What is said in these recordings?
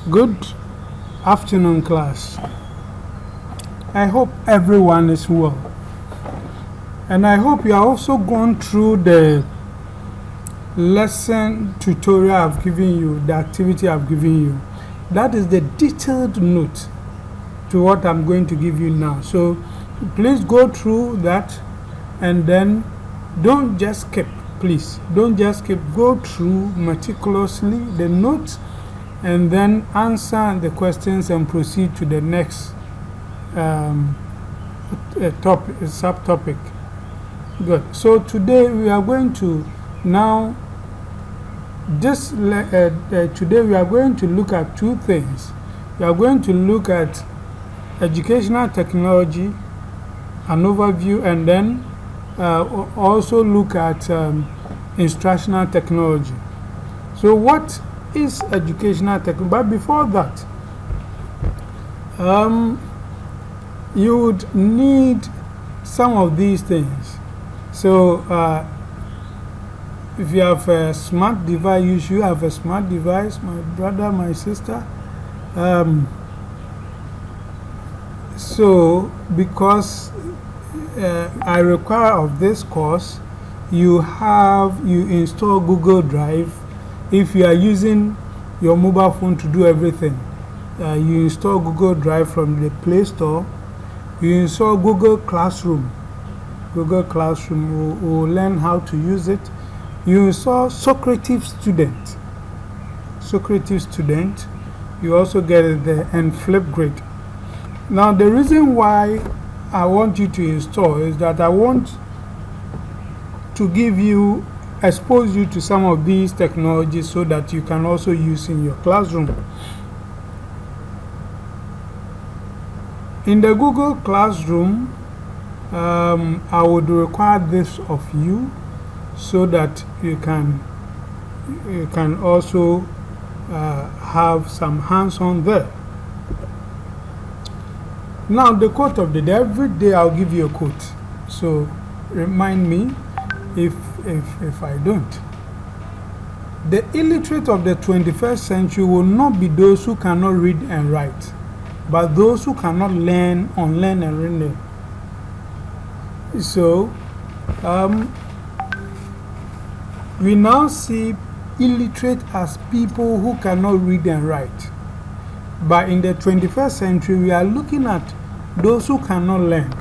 Good afternoon, class. I hope everyone is well. And I hope you are also going through the lesson tutorial I've given you, the activity I've given you. That is the detailed note to what I'm going to give you now. So please go through that and then don't just skip, please. Don't just skip. Go through meticulously the notes and then answer the questions and proceed to the next subtopic. Good. So today we are going to today we are going to look at two things. We are going to look at educational technology, an overview, and then also look at instructional technology. So what is educational technology? But before that, you would need some of these things. So if you have a smart device, you should have a smart device, my brother, my sister. So because I require of this course, you install Google Drive. If you are using your mobile phone to do everything, you install Google Drive from the Play Store. You install Google Classroom. Google Classroom will learn how to use it. You install Socrative Student. Socrative Student. You also get it there, and Flipgrid. Now, the reason why I want you to install is that I want to expose you to some of these technologies so that you can also use in your classroom. In the Google Classroom, I would require this of you so that you can also have some hands-on there. Now, the quote of the day. Every day I'll give you a quote. So remind me if I don't. The illiterate of the 21st century will not be those who cannot read and write, but those who cannot unlearn and relearn. So we now see illiterate as people who cannot read and write. But in the 21st century, we are looking at those who cannot learn,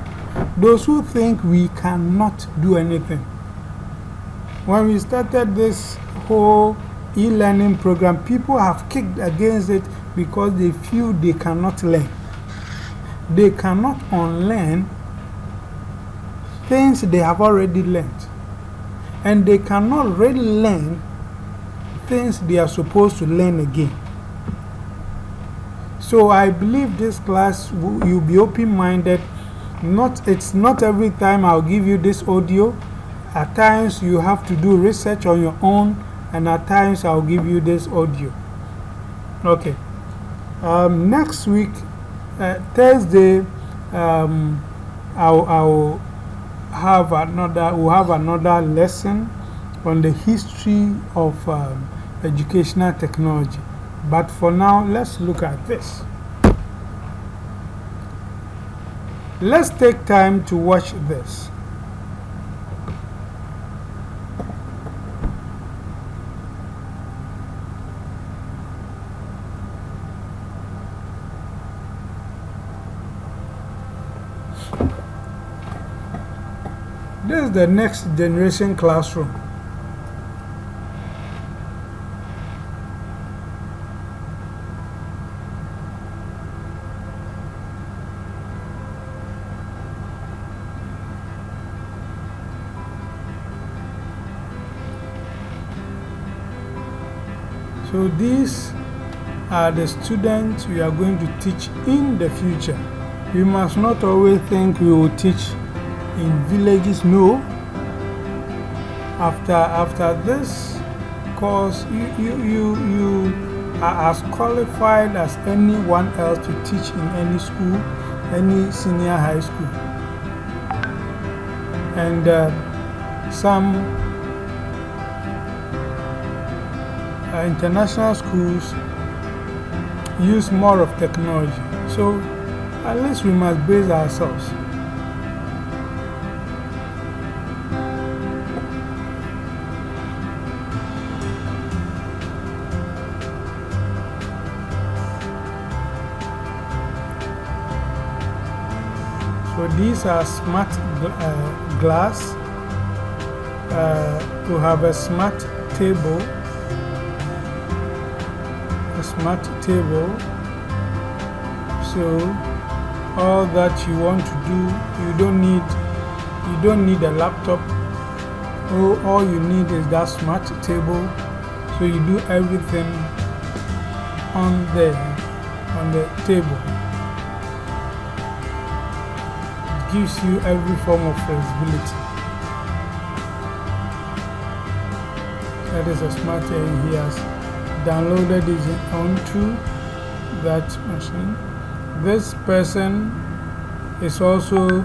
those who think we cannot do anything. When we started this whole e-learning program, people have kicked against it because they feel they cannot learn. They cannot unlearn things they have already learned. And they cannot relearn things they are supposed to learn again. So I believe this class, you'll be open-minded. It's not every time I'll give you this audio. At times you have to do research on your own, and at times I'll give you this audio. Okay. Next week, Thursday, we'll have another lesson on the history of educational technology. But for now, let's look at this. Let's take time to watch this. This is the next generation classroom. So these are the students we are going to teach in the future. We must not always think we will teach in villages. No. After this course, you are as qualified as anyone else to teach in any school, any senior high school. And some international schools use more of technology. So at least we must brace ourselves. So these are smart glass. We have a smart table. So all that you want to do, you don't need a laptop. All you need is that smart table. So you do everything on the table. It gives you every form of flexibility. That is a smart table. He has downloaded it onto that machine. This person is also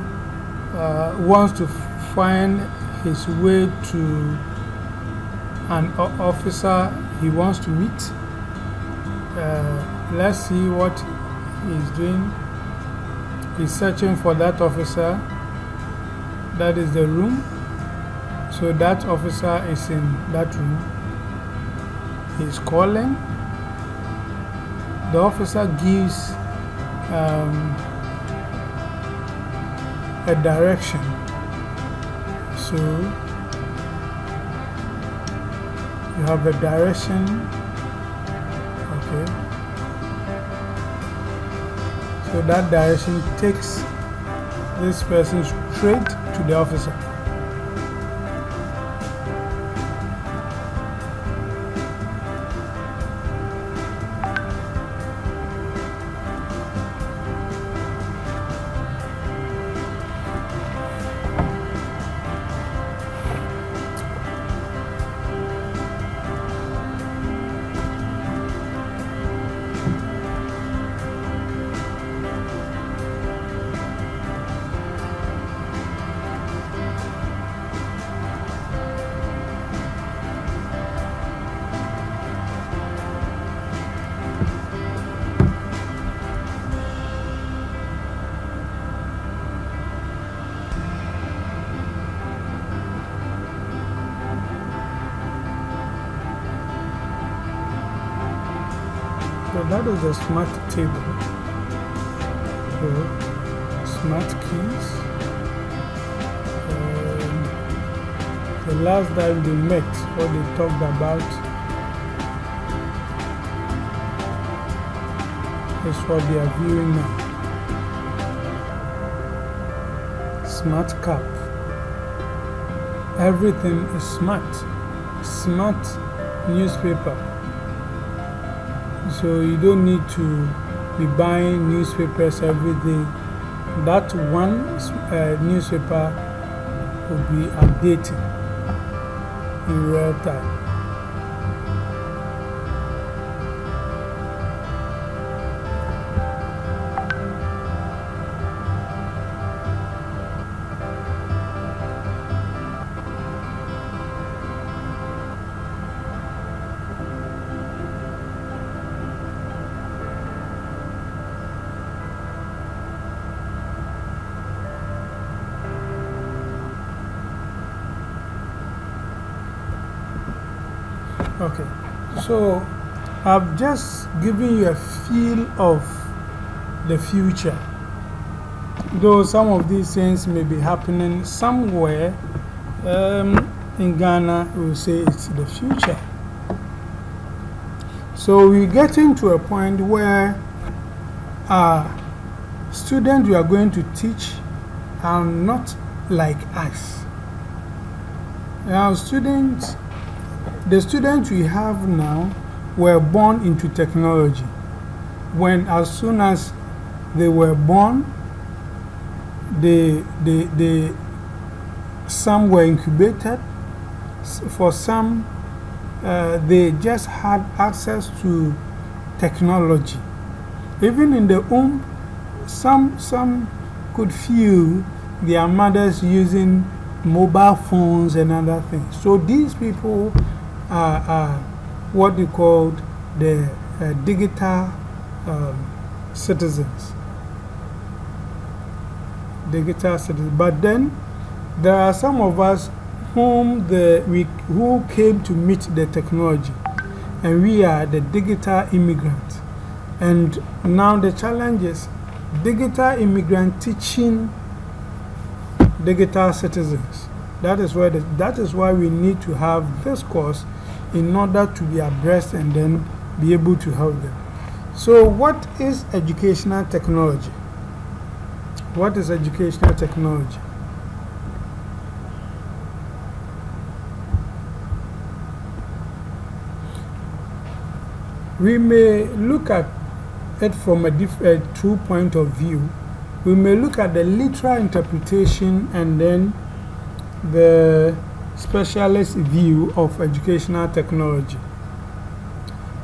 wants to find his way to an officer he wants to meet. Let's see what he's doing. He's searching for that officer. That is the room. So that officer is in that room. He's calling. The officer gives a direction. So you have a direction. Okay. So that direction takes this person straight to the officer. So that is a smart table. So smart keys. The last time they met, what they talked about is what they are viewing now. Smart cap. Everything is smart. Smart newspaper. So you don't need to be buying newspapers every day. That one newspaper will be updating in real time. Okay, so I've just given you a feel of the future. Though some of these things may be happening somewhere in Ghana, we will say it's the future. So we're getting to a point where students we are going to teach are not like us. Now, the students we have now were born into technology. As soon as they were born, some were incubated. For some, they just had access to technology. Even in the womb, some could feel their mothers using mobile phones and other things. So these people are what they called the digital citizens. Digital citizens. But then there are some of us who came to meet the technology, and we are the digital immigrants. And now the challenge is digital immigrant teaching digital citizens. That is why we need to have this course in order to be abreast and then be able to help them. So what is educational technology? What is educational technology? We may look at it from a true point of view. We may look at the literal interpretation and then the specialist view of educational technology.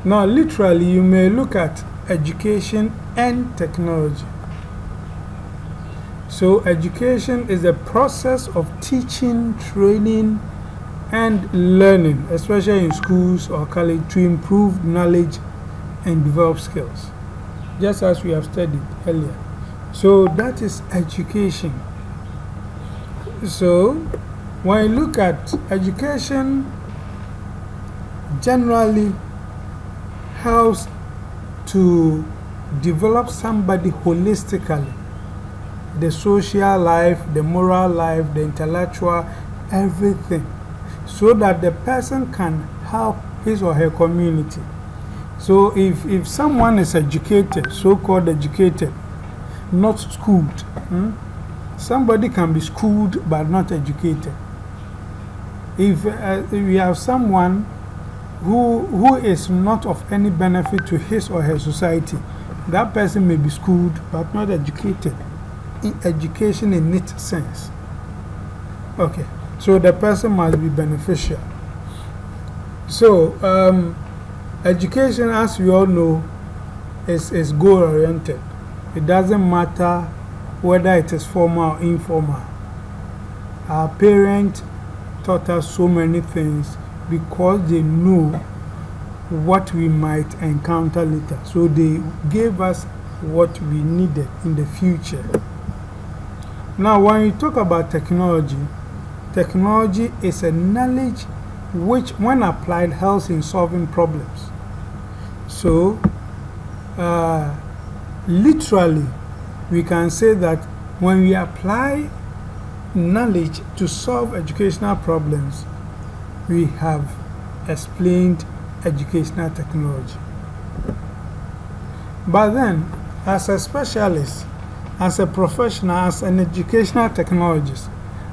Now, literally, you may look at education and technology. So, education is a process of teaching, training, and learning, especially in schools or college, to improve knowledge and develop skills, just as we have studied earlier. So, that is education. So, when you look at education, generally helps to develop somebody holistically, the social life, the moral life, the intellectual, everything, so that the person can help his or her community. So if someone is educated, so-called educated, not schooled, somebody can be schooled but not educated. If we have someone who is not of any benefit to his or her society, that person may be schooled but not educated. Education in its sense. Okay, so the person must be beneficial. So, education, as we all know, is goal oriented. It doesn't matter whether it is formal or informal. Our parents taught us so many things because they know what we might encounter later. So they gave us what we needed in the future. Now, when you talk about technology, technology is a knowledge which, when applied, helps in solving problems. So, literally, we can say that when we apply knowledge to solve educational problems, we have explained educational technology. But then, as a specialist, as a professional, as an educational technologist,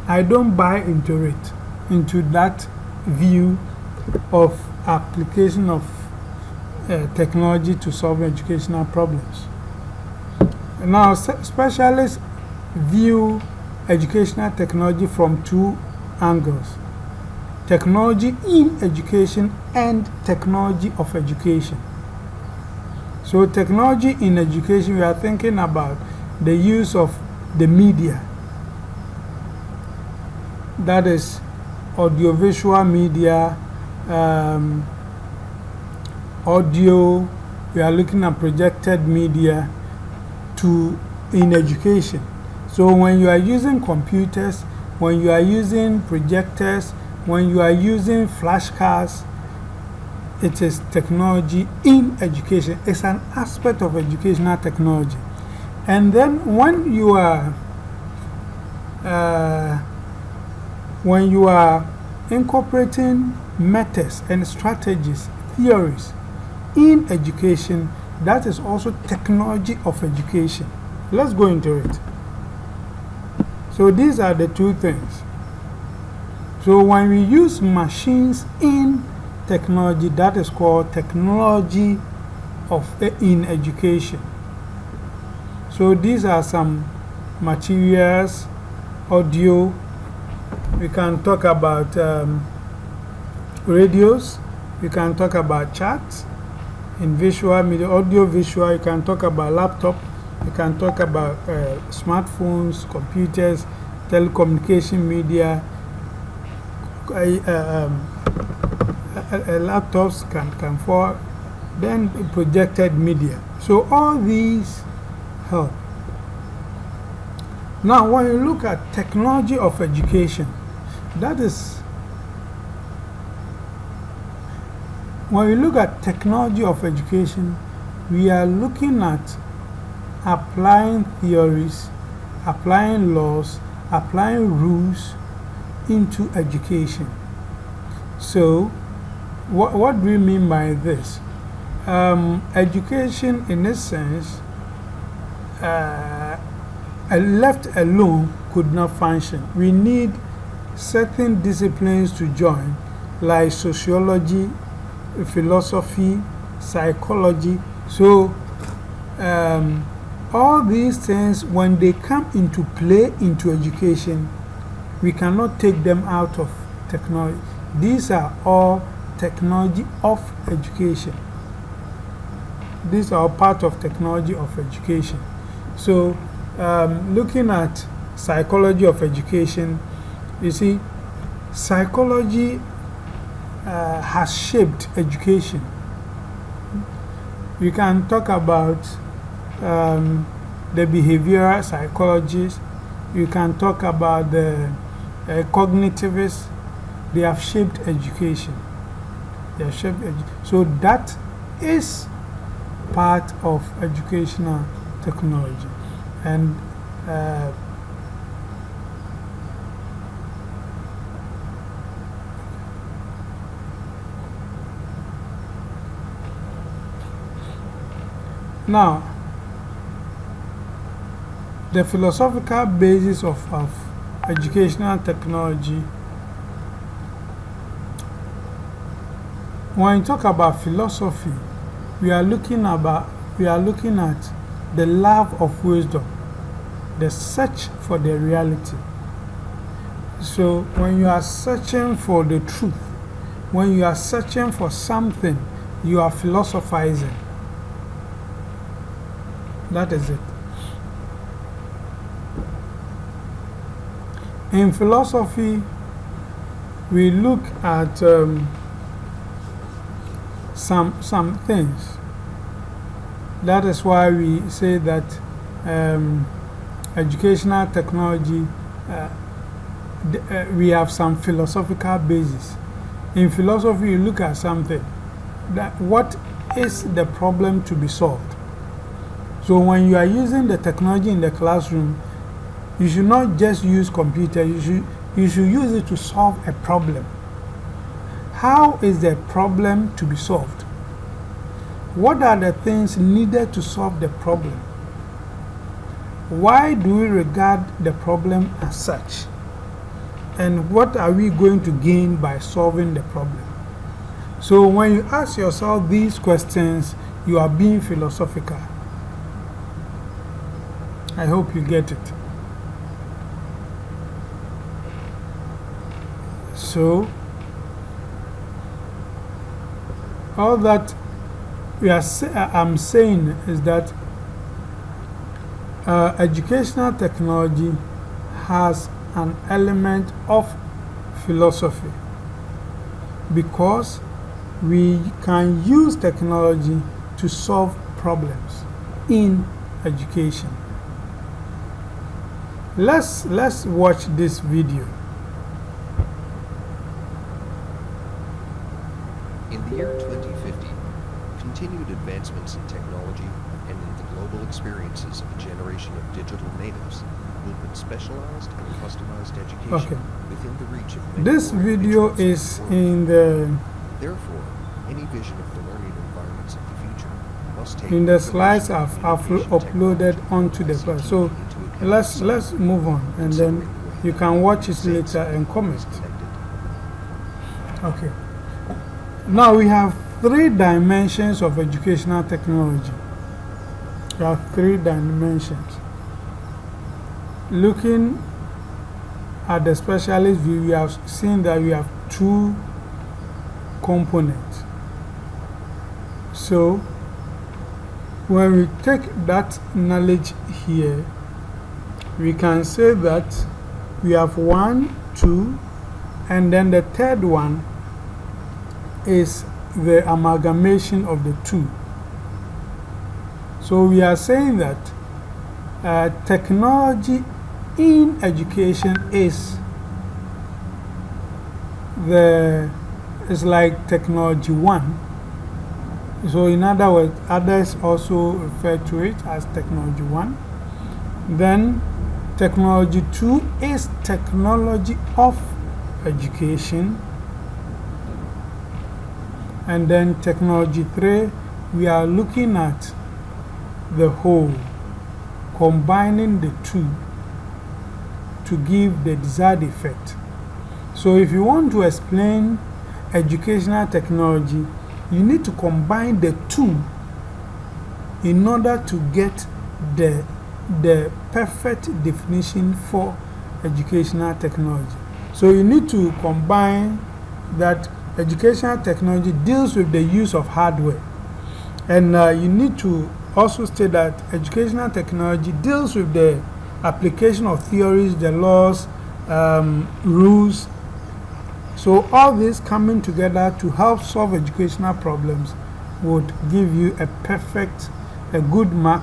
I don't buy into that view of application of technology to solve educational problems. Now, specialists view educational technology from two angles: technology in education and technology of education. So, technology in education, we are thinking about the use of the media, that is, audiovisual media, audio. We are looking at projected media in education. So, when you are using computers, when you are using projectors, when you are using flashcards, it is technology in education. It's an aspect of educational technology. And then when you are incorporating methods and strategies, theories in education, that is also technology of education. Let's go into it. So these are the two things. So when we use machines in technology, that is called technology in education. So these are some materials, audio. We can talk about radios. We can talk about charts in visual media, audio visual. You can talk about laptop. You can talk about smartphones, computers, telecommunication media. Laptops can fall. Then projected media. So all these help. Now, when you look at technology of education, that is, when we look at technology of education, we are looking at applying theories, applying laws, applying rules into education. So, what do we mean by this? Education, in a sense, left alone could not function. We need certain disciplines to join, like sociology, philosophy, psychology. So, all these things, when they come into play into education, we cannot take them out of technology. These are all technology of education. These are part of technology of education. So, looking at psychology of education, you see, psychology has shaped education. We can talk about the behavioral psychologists. You can talk about the cognitivists. They have shaped education. They have shaped so that is part of educational technology. And now, the philosophical basis of educational technology. When you talk about philosophy, we are looking at the love of wisdom, the search for the reality. So, when you are searching for the truth, when you are searching for something, you are philosophizing. That is it. In philosophy, we look at some things. That is why we say that educational technology, we have some philosophical basis. In philosophy, you look at something, that what is the problem to be solved? So when you are using the technology in the classroom, you should not just use computer, you should use it to solve a problem. How is the problem to be solved? What are the things needed to solve the problem? Why do we regard the problem as such? And what are we going to gain by solving the problem? So when you ask yourself these questions, you are being philosophical. I hope you get it. So, all that I'm saying is that educational technology has an element of philosophy, because we can use technology to solve problems in education. Let's watch this video. In the year 2050, continued advancements in technology and in the global experiences of a generation of digital natives will put specialized and customized education within the reach of many. This video is in the Therefore, any vision of the learning environments of the future must take in the slides I've uploaded onto the page. So let's move on, and then you can watch it later and comment. Okay. Now we have 3 dimensions of educational technology. We have 3 dimensions. Looking at the specialist view, we have seen that we have 2 components. So when we take that knowledge here, we can say that we have 1, 2, and then the third one is the amalgamation of the 2. So we are saying that technology in education is like technology 1. So in other words, others also refer to it as technology 1. Then technology 2 is technology of education. And then technology 3, we are looking at the whole, combining the two to give the desired effect. So if you want to explain educational technology, you need to combine the two in order to get the perfect definition for educational technology. So you need to combine that educational technology deals with the use of hardware. And you need to also state that educational technology deals with the application of theories, the laws, rules. So all this coming together to help solve educational problems would give you a good mark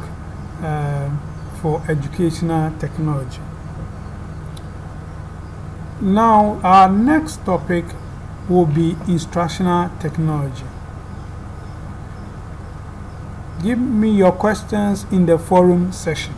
for educational technology. Now, our next topic will be instructional technology. Give me your questions in the forum session.